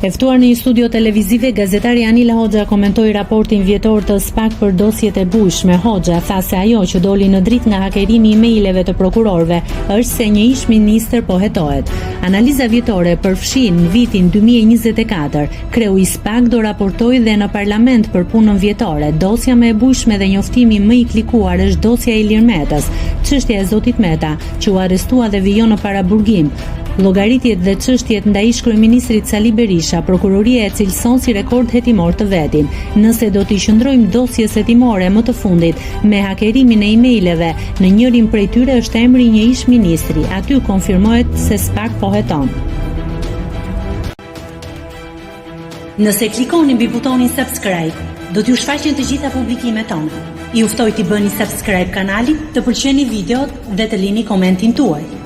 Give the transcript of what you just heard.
E ftuar në një studio televizive, gazetari Anila Hoxha komentoi raportin vjetor të SPAK për dosjet e bujshme. Hoxha tha se ajo që doli në dritë nga hakerimi i emaileve të prokurorëve është se një ish ministër po hetohet. Analiza vjetore përfshin në vitin 2024. Kreu i SPAK do raportojë dhe në parlament për punën vjetore. Dosja më e bujshme dhe njoftimi më i klikuar është dosja e Ilir Metës, çështja e zotit Meta, që u arrestua dhe vijon në paraburgim. Llogaritjet dhe çështjet ndaj ish-kryeministrit Sali Berisha, prokuroria e cilëson si rekord hetimor të vetin. Nëse do t'i qëndrojmë dosjes hetimore më të fundit me hakerimin e emaileve, në njërin prej tyre është emri një ish-ministri. Aty konfirmohet se SPAK po heton. Nëse klikoni mbi butonin subscribe, do t'ju shfaqen të gjitha publikimet tona. Ju ftoj t'i bëni subscribe kanalit, të pëlqeni videot dhe të lini komentin tuaj.